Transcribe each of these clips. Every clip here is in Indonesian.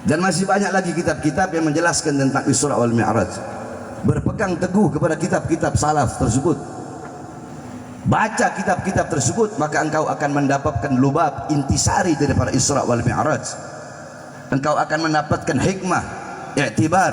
Dan masih banyak lagi kitab-kitab yang menjelaskan tentang Isra wal Mi'raj. Berpegang teguh kepada kitab-kitab salaf tersebut, baca kitab-kitab tersebut, maka engkau akan mendapatkan lubab intisari daripada Isra wal Mi'raj. Engkau akan mendapatkan hikmah, i'tibar,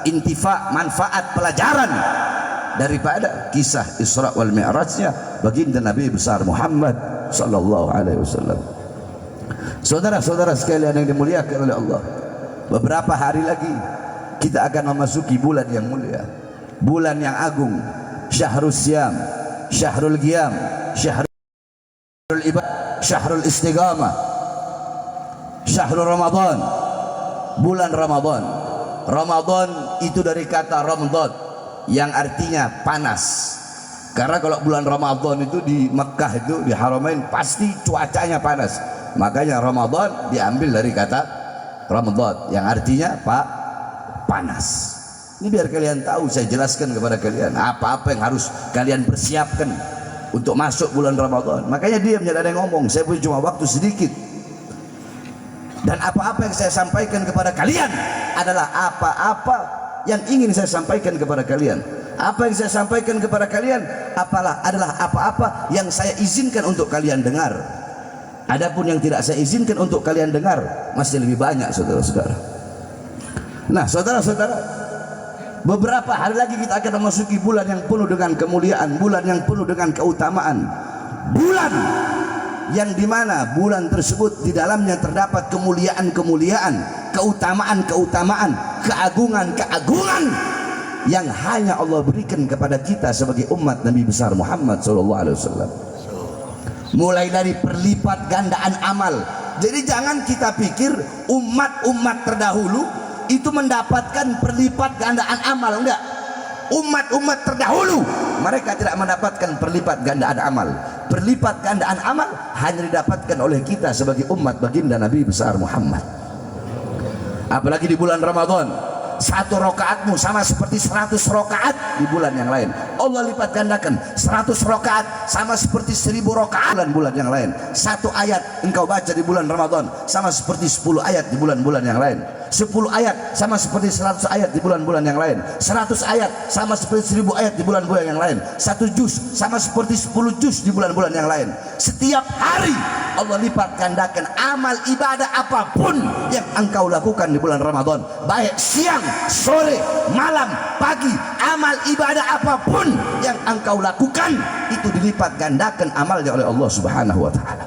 intifa, manfaat, pelajaran daripada kisah Isra wal Mi'rajnya baginda Nabi besar Muhammad sallallahu alaihi wasallam. Saudara-saudara sekalian yang dimuliakan oleh Allah, beberapa hari lagi kita akan memasuki bulan yang mulia, bulan yang agung, Syahrul Syam, Syahrul Qiyam, Syahrul Ibadah, Syahrul Istiqamah, Syahrul Ramadan, bulan Ramadan. Ramadan itu dari kata Ramadan yang artinya panas. Karena kalau bulan Ramadan itu di Mekah itu di Haramain pasti cuacanya panas. Makanya Ramadan diambil dari kata Ramadan yang artinya panas. Ini biar kalian tahu, saya jelaskan kepada kalian apa-apa yang harus kalian persiapkan untuk masuk bulan Ramadan. Makanya dia menjadi ngomong, saya punya cuma waktu sedikit. Dan apa-apa yang saya sampaikan kepada kalian adalah apa-apa yang ingin saya sampaikan kepada kalian. Apa yang saya sampaikan kepada kalian adalah apa-apa yang saya izinkan untuk kalian dengar. Adapun yang tidak saya izinkan untuk kalian dengar masih lebih banyak, saudara-saudara. Nah, saudara-saudara, beberapa hari lagi kita akan memasuki bulan yang penuh dengan kemuliaan, bulan yang penuh dengan keutamaan, bulan yang dimana bulan tersebut di dalamnya terdapat kemuliaan-kemuliaan, keutamaan-keutamaan, keagungan-keagungan yang hanya Allah berikan kepada kita sebagai umat Nabi besar Muhammad SAW. Mulai dari perlipat gandaan amal. Jadi jangan kita pikir umat-umat terdahulu itu mendapatkan perlipat gandaan amal, enggak. Umat-umat terdahulu mereka tidak mendapatkan perlipat gandaan amal. Perlipat gandaan amal hanya didapatkan oleh kita sebagai umat baginda Nabi besar Muhammad. Apalagi di bulan Ramadan, satu rakaatmu sama seperti 100 rakaat di bulan yang lain. Allah lipat gandakan 100 rakaat sama seperti 1000 rakaat bulan yang lain. Satu ayat engkau baca di bulan Ramadan sama seperti 10 ayat di bulan-bulan yang lain. 10 ayat sama seperti 100 ayat di bulan-bulan yang lain. 100 ayat sama seperti 1000 ayat di bulan-bulan yang lain. 1 juz sama seperti 10 juz di bulan-bulan yang lain. Setiap hari Allah lipat gandakan amal ibadah apapun yang engkau lakukan di bulan Ramadan, baik siang, sore, malam, pagi, amal ibadah apapun yang engkau lakukan itu dilipat gandakan amalnya oleh Allah Subhanahu wa taala.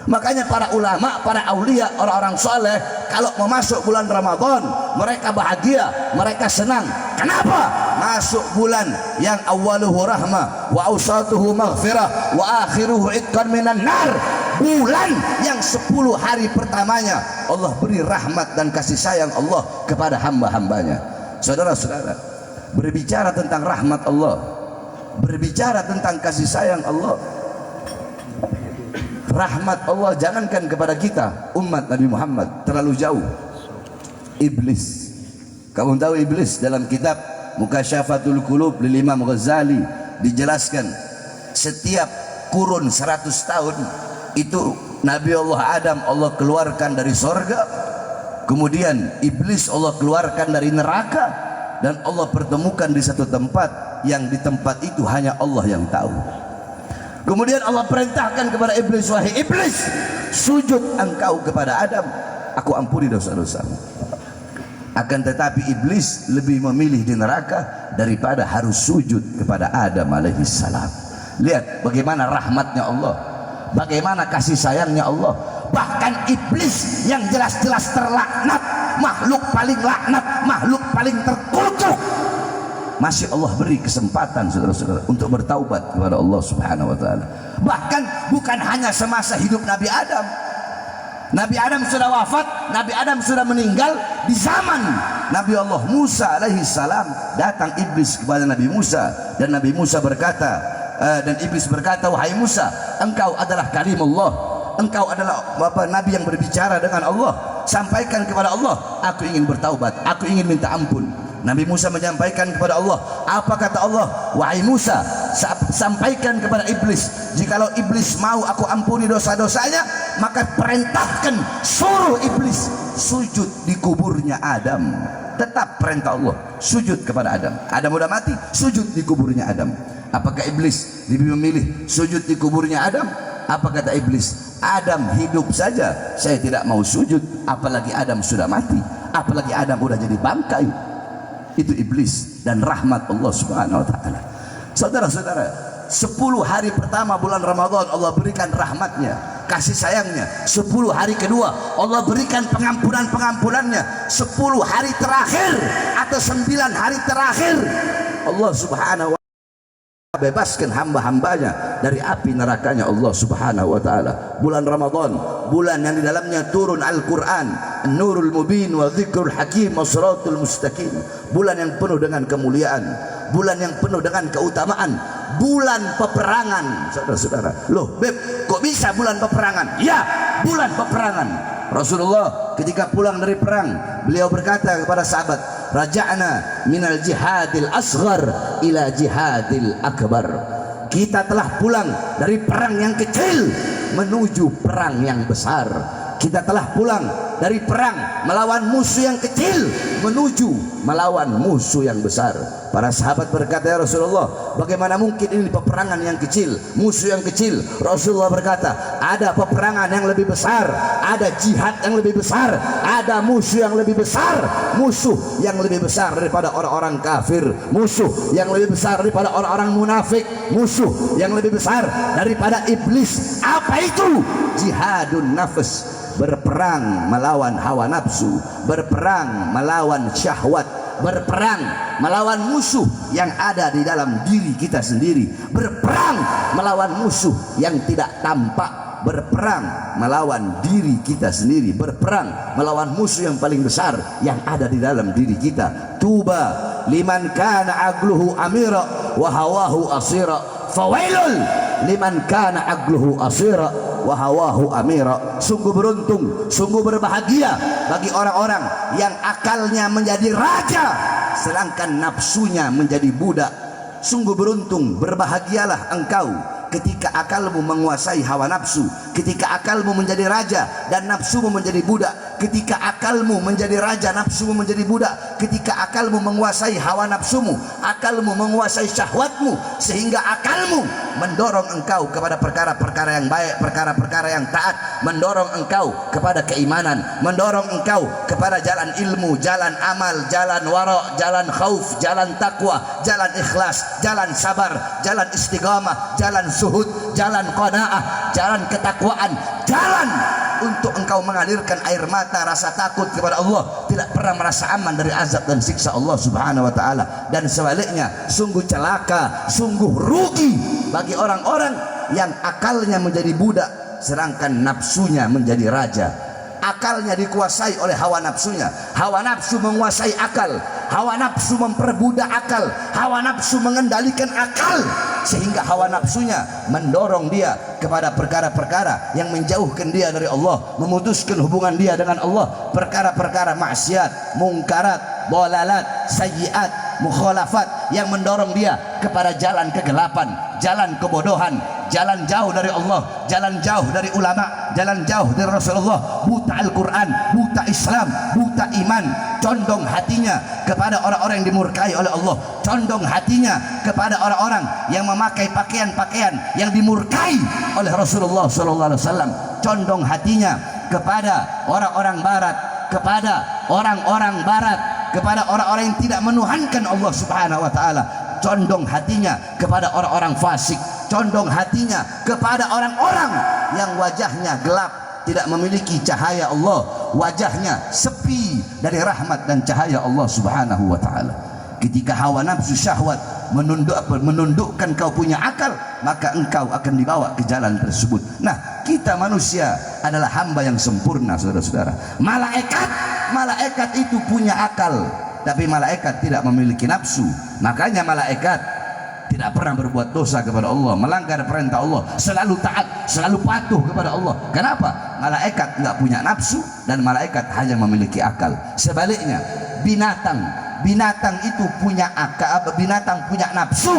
Makanya para ulama, para aulia, orang-orang soleh kalau mau masuk bulan Ramadan mereka bahagia, mereka senang. Kenapa? Masuk bulan yang awaluhu rahmah wa awsatuhu maghfirah wa akhiruhu itqan minan nar. Bulan yang 10 hari pertamanya Allah beri rahmat dan kasih sayang Allah kepada hamba-hambanya. Saudara-saudara, berbicara tentang rahmat Allah, berbicara tentang kasih sayang Allah, rahmat Allah jangankan kepada kita umat Nabi Muhammad, terlalu jauh. Iblis, kamu tahu iblis dalam kitab Mukasyafatul Qulub lil Imam Ghazali dijelaskan setiap kurun 100 tahun itu Nabi Allah Adam Allah keluarkan dari sorga, kemudian iblis Allah keluarkan dari neraka, dan Allah pertemukan di satu tempat yang di tempat itu hanya Allah yang tahu. Kemudian Allah perintahkan kepada iblis, wahai iblis, sujud engkau kepada Adam, aku ampuni dosa-dosamu. Akan tetapi iblis lebih memilih di neraka daripada harus sujud kepada Adam alaihissalam. Lihat bagaimana rahmatnya Allah, bagaimana kasih sayangnya Allah. Bahkan iblis yang jelas-jelas terlaknat, makhluk paling laknat, makhluk paling terkutuk, masih Allah beri kesempatan saudara-saudara untuk bertaubat kepada Allah Subhanahu wa taala. Bahkan bukan hanya semasa hidup Nabi Adam. Nabi Adam sudah wafat, Nabi Adam sudah meninggal. Di zaman Nabi Allah Musa alaihi salam datang iblis kepada Nabi Musa, dan Nabi Musa berkata, dan iblis berkata, wahai Musa, engkau adalah kalimullah, engkau adalah nabi yang berbicara dengan Allah. Sampaikan kepada Allah, aku ingin bertaubat, aku ingin minta ampun. Nabi Musa menyampaikan kepada Allah, apa kata Allah? Wahai Musa, sampaikan kepada iblis, jikalau iblis mau aku ampuni dosa-dosanya, maka perintahkan, suruh iblis sujud di kuburnya Adam. Tetap perintah Allah, sujud kepada Adam. Adam udah mati, sujud di kuburnya Adam. Apakah iblis lebih memilih sujud di kuburnya Adam? Apa kata iblis? Adam hidup saja saya tidak mau sujud, apalagi Adam sudah mati, apalagi Adam udah jadi bangkai. Itu iblis dan rahmat Allah Subhanahu wa taala. Saudara-saudara, 10 hari pertama bulan Ramadan Allah berikan rahmatnya, kasih sayangnya. 10 hari kedua Allah berikan pengampunan-pengampunannya. 10 hari terakhir atau 9 hari terakhir Allah Subhanahu wa bebaskan hamba-hambanya dari api nerakanya Allah Subhanahu wa taala. Bulan Ramadan, bulan yang di dalamnya turun Al-Qur'an, An-Nurul Mubin wa Dzikrul Hakim wa Shiratul Mustaqim. Bulan yang penuh dengan kemuliaan, bulan yang penuh dengan keutamaan, bulan peperangan. Saudara-saudara, loh Beb, kok bisa bulan peperangan? Ya, bulan peperangan. Rasulullah ketika pulang dari perang, beliau berkata kepada sahabat, raja'na minal jihadil asghar ila jihadil akbar. Kita telah pulang dari perang yang kecil menuju perang yang besar. Kita telah pulang dari perang melawan musuh yang kecil menuju melawan musuh yang besar. Para sahabat berkata, ya Rasulullah, bagaimana mungkin ini peperangan yang kecil, musuh yang kecil? Rasulullah berkata, ada peperangan yang lebih besar, ada jihad yang lebih besar, ada musuh yang lebih besar, musuh yang lebih besar daripada orang-orang kafir, musuh yang lebih besar daripada orang-orang munafik, musuh yang lebih besar daripada iblis. Apa itu? Jihadun nafs, berperang melawan hawa nafsu, berperang melawan syahwat, berperang melawan musuh yang ada di dalam diri kita sendiri, berperang melawan musuh yang tidak tampak, berperang melawan diri kita sendiri, berperang melawan musuh yang paling besar yang ada di dalam diri kita. Tuba liman kana agluhu amira wa hawahu asira, fawailul liman kana agluhu asira wa hawahu amira. Sungguh beruntung, sungguh berbahagia bagi orang-orang yang akalnya menjadi raja sedangkan nafsunya menjadi budak. Sungguh beruntung, berbahagialah engkau ketika akalmu menguasai hawa nafsu, ketika akalmu menjadi raja dan nafsumu menjadi budak, ketika akalmu menjadi raja, nafsumu menjadi budak, ketika akalmu menguasai hawa nafsumu, akalmu menguasai syahwatmu, sehingga akalmu mendorong engkau kepada perkara-perkara yang baik, perkara-perkara yang taat, mendorong engkau kepada keimanan, mendorong engkau kepada jalan ilmu, jalan amal, jalan wara', jalan khauf, jalan takwa, jalan ikhlas, jalan sabar, jalan istiqamah, jalan suhud, jalan qanaah, jalan ketakwaan, jalan untuk engkau mengalirkan air mata rasa takut kepada Allah, tidak pernah merasa aman dari azab dan siksa Allah Subhanahu wa taala. Dan sebaliknya, sungguh celaka, sungguh rugi bagi orang-orang yang akalnya menjadi budak sedangkan nafsunya menjadi raja. Akalnya dikuasai oleh hawa nafsunya, hawa nafsu menguasai akal, hawa nafsu memperbudak akal, hawa nafsu mengendalikan akal, sehingga hawa nafsunya mendorong dia kepada perkara-perkara yang menjauhkan dia dari Allah, memutuskan hubungan dia dengan Allah, perkara-perkara maksiat, mungkarat, dalalat, sayyiat, mukhalafat yang mendorong dia kepada jalan kegelapan, jalan kebodohan, jalan jauh dari Allah, jalan jauh dari ulama, jalan jauh dari Rasulullah, buta Al-Quran, buta Islam, buta iman, condong hatinya kepada orang-orang yang dimurkai oleh Allah, condong hatinya kepada orang-orang yang memakai pakaian-pakaian yang dimurkai oleh Rasulullah SAW, condong hatinya kepada orang-orang barat, kepada orang-orang barat, kepada orang-orang yang tidak menuhankan Allah Subhanahu wa taala, condong hatinya kepada orang-orang fasik, condong hatinya kepada orang-orang yang wajahnya gelap, tidak memiliki cahaya Allah, wajahnya sepi dari rahmat dan cahaya Allah Subhanahu wa taala. Ketika hawa nafsu syahwat menundukkan kau punya akal, maka engkau akan dibawa ke jalan tersebut. Nah, kita manusia adalah hamba yang sempurna, saudara-saudara. Malaikat itu punya akal, tapi malaikat tidak memiliki nafsu. Makanya malaikat tidak pernah berbuat dosa kepada Allah, melanggar perintah Allah, selalu taat, selalu patuh kepada Allah. Kenapa? Malaikat tidak punya nafsu dan malaikat hanya memiliki akal. Sebaliknya, binatang binatang itu punya akal, binatang punya nafsu,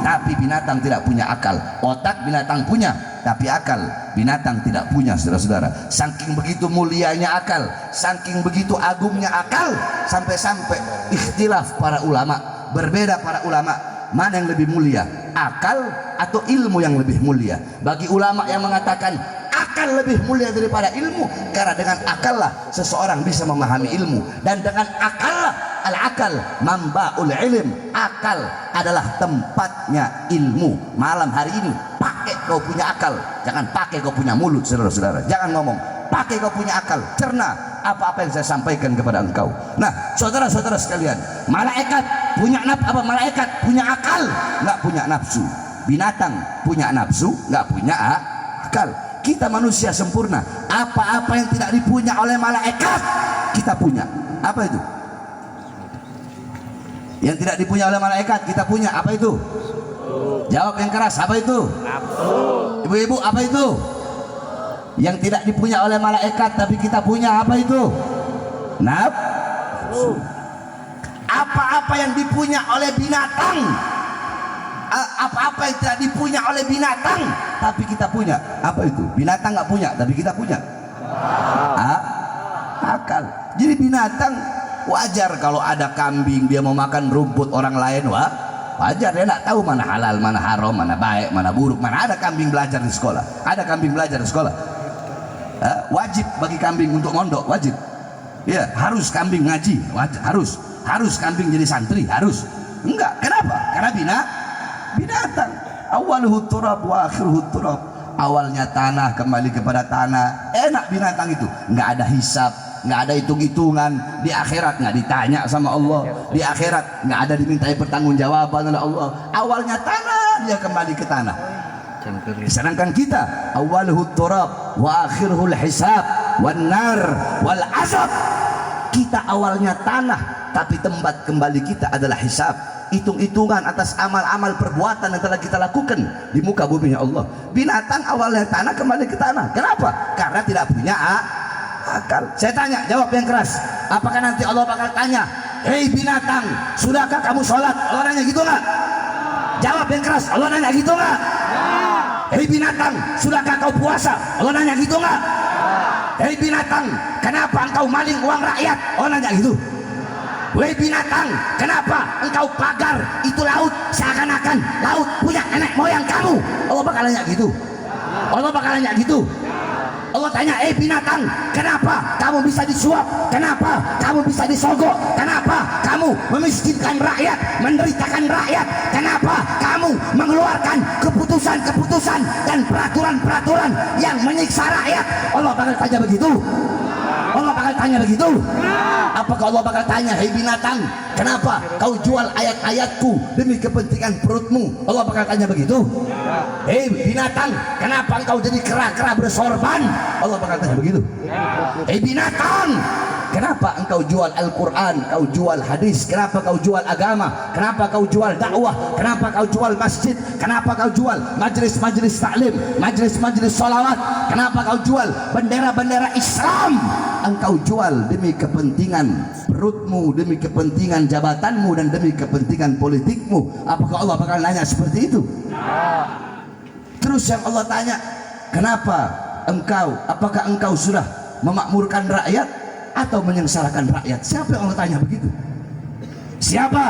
tapi binatang tidak punya akal. Otak binatang punya, tapi akal binatang tidak punya, saudara-saudara. Saking begitu mulianya akal, saking begitu agungnya akal, sampai-sampai ikhtilaf para ulama, berbeda para ulama, mana yang lebih mulia, akal atau ilmu yang lebih mulia. Bagi ulama yang mengatakan akal lebih mulia daripada ilmu, karena dengan akal lah seseorang bisa memahami ilmu, dan dengan akal lah, al-akal mambaul ilm, akal adalah tempatnya ilmu. Malam hari ini pakai kau punya akal, jangan pakai kau punya mulut, saudara-saudara. Jangan ngomong, pakai kau punya akal, cerna apa-apa yang saya sampaikan kepada engkau. Nah, saudara-saudara sekalian, malaikat punya malaikat punya akal, nggak punya nafsu. Binatang punya nafsu, nggak punya akal. Kita manusia sempurna, apa-apa yang tidak dipunya oleh malaikat kita punya. Apa itu? Yang tidak dipunya oleh malaikat kita punya. Apa itu? Jawab yang keras. Apa itu? Ibu-ibu, apa itu? Yang tidak dipunya oleh malaikat tapi kita punya. Apa itu? Nafsu. Apa-apa yang dipunya oleh binatang, apa-apa yang tidak dipunya oleh binatang tapi kita punya. Apa itu? Binatang nggak punya tapi kita punya akal. Jadi binatang wajar kalau ada kambing dia mau makan rumput orang lain, wajar. Dia nggak tahu mana halal, mana haram, mana baik, mana buruk. Mana ada kambing belajar di sekolah? Ada kambing belajar di sekolah? Wajib bagi kambing untuk mondok, wajib. Ya, harus kambing ngaji, wajib. Harus kambing jadi santri, harus. Enggak. Kenapa? Karena binatang. Awaluhu turab wa akhiruhu turab. Awalnya tanah, kembali kepada tanah. Enak binatang itu, nggak ada hisab, nggak ada hitung-hitungan. Di akhirat nggak ditanya sama Allah. Di akhirat nggak ada dimintai pertanggungjawaban oleh Allah. Awalnya tanah, dia kembali ke tanah. Sedangkan kita awaluhu turab wa akhiruhul hisab wan nar wal azab. Kita awalnya tanah, tapi tempat kembali kita adalah hisab, hitung-hitungan atas amal-amal perbuatan yang telah kita lakukan di muka bumi Allah. Binatang awalnya tanah, kembali ke tanah. Kenapa? Karena tidak punya akal. Saya tanya, jawab yang keras. Apakah nanti Allah bakal tanya, hei binatang, sudahkah kamu sholat? Allah nanya gitu nggak? Jawab yang keras. Allah nanya gitu nggak? Hei binatang, sudahkah kau puasa? Allah nanya gitu nggak? Hei binatang, kenapa engkau maling uang rakyat? Allah nanya gitu. Wei binatang, kenapa engkau pagar itu laut seakan-akan laut punya nenek moyang kamu? Allah bakal nanya gitu. Allah bakal nanya gitu. Allah tanya, binatang, kenapa kamu bisa disuap? Kenapa kamu bisa disogok? Kenapa kamu memiskinkan rakyat, menderitakan rakyat? Kenapa kamu mengeluarkan keputusan-keputusan dan peraturan-peraturan yang menyiksa rakyat? Allah bakal tanya begitu. Allah bakal tanya begitu. Apakah Allah bakal tanya, hei binatang, kenapa kau jual ayat-ayatku demi kepentingan perutmu? Allah bakal tanya begitu. Hei binatang, kenapa engkau jadi kera-kera bersorban? Allah bakal tanya begitu. Hei binatang, kenapa engkau jual Al-Quran, kau jual hadis? Kenapa kau jual agama? Kenapa kau jual dakwah? Kenapa kau jual masjid? Kenapa kau jual majlis-majlis taklim, majlis-majlis sholawat? Kenapa kau jual bendera-bendera Islam? Engkau jual demi kepentingan perutmu, demi kepentingan jabatanmu, dan demi kepentingan politikmu. Apakah Allah bakal nanya seperti itu? Terus yang Allah tanya, kenapa engkau, apakah engkau sudah memakmurkan rakyat atau menyengsarakan rakyat? Siapa yang Allah tanya begitu? Siapa?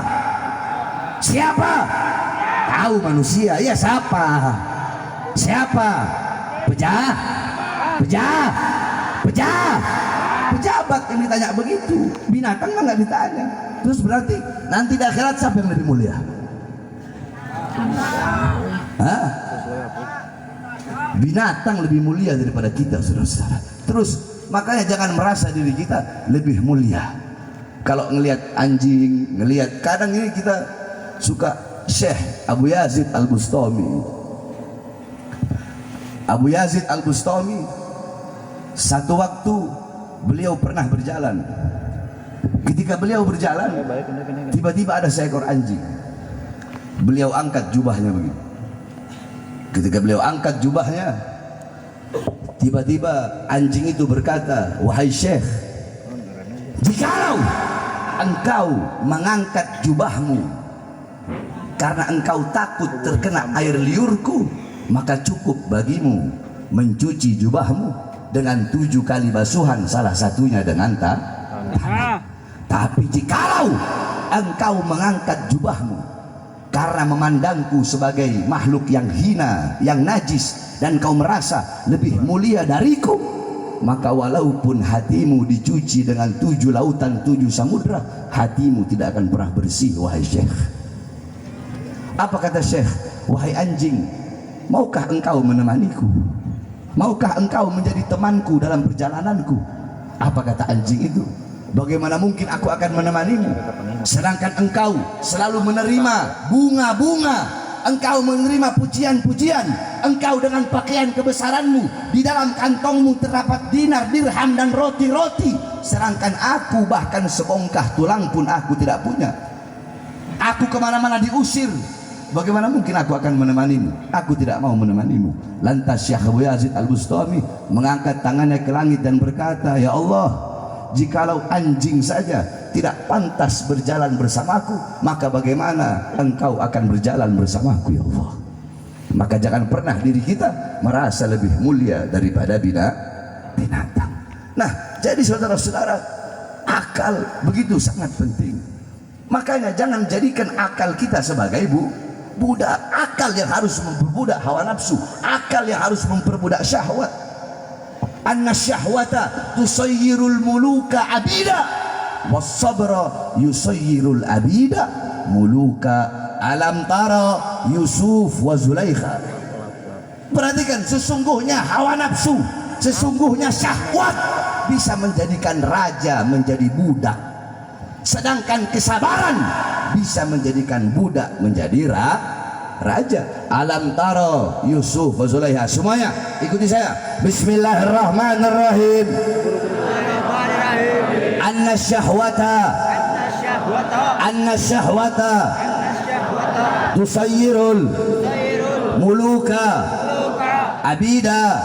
Siapa? Tahu manusia. Ya siapa? Siapa? Pejabat yang ditanya begitu. Binatang kan nggak ditanya. Terus berarti nanti di akhirat siapa yang lebih mulia? Binatang lebih mulia daripada kita, saudara-saudara. Terus makanya jangan merasa diri kita lebih mulia. Kalau ngelihat anjing, ngelihat, kadang ini kita suka Syekh Abu Yazid Al-Bustami. Abu Yazid Al-Bustami, satu waktu beliau pernah berjalan. Ketika beliau berjalan, tiba-tiba ada seekor anjing. Beliau angkat jubahnya begini. Ketika beliau angkat jubahnya, tiba-tiba anjing itu berkata, wahai Syekh, jikalau engkau mengangkat jubahmu karena engkau takut terkena air liurku, maka cukup bagimu mencuci jubahmu dengan 7 kali basuhan, salah satunya dengan tanah. Tapi jikalau engkau mengangkat jubahmu karena memandangku sebagai makhluk yang hina, yang najis, dan kau merasa lebih mulia dariku, maka walaupun hatimu dicuci dengan 7 lautan 7 samudra, hatimu tidak akan pernah bersih. Wahai Syekh, apa kata Syekh? Wahai anjing, maukah engkau menemaniku? Maukah engkau menjadi temanku dalam perjalananku? Apa kata anjing itu? Bagaimana mungkin aku akan menemanimu, sedangkan engkau selalu menerima bunga-bunga, engkau menerima pujian-pujian, engkau dengan pakaian kebesaranmu, di dalam kantongmu terdapat dinar, dirham, dan roti-roti, sedangkan aku bahkan sebongkah tulang pun aku tidak punya. Aku kemana-mana diusir, bagaimana mungkin aku akan menemanimu? Aku tidak mau menemanimu. Lantas Syekh Abu Yazid Al-Bustami mengangkat tangannya ke langit dan berkata, ya Allah, jikalau anjing saja tidak pantas berjalan bersamaku, maka bagaimana engkau akan berjalan bersamaku ya Allah? Maka jangan pernah diri kita merasa lebih mulia daripada binatang. Nah, jadi saudara-saudara, akal begitu sangat penting. Makanya jangan jadikan akal kita sebagai budak. Akal yang harus memperbudak hawa nafsu, akal yang harus memperbudak syahwat. Anna syahwata tusayyirul muluka abida, was sabra yusayyirul abida muluka. Alam tara Yusuf wa Zulaikha. Perhatikan, sesungguhnya hawa nafsu, sesungguhnya syahwat bisa menjadikan raja menjadi budak, sedangkan kesabaran bisa menjadikan budak menjadi raja. Alam tara Yusuf wa Zulaikha. Semuanya ikuti saya. Bismillahirrahmanirrahim. Anna syahwata tusayyirul muluka abida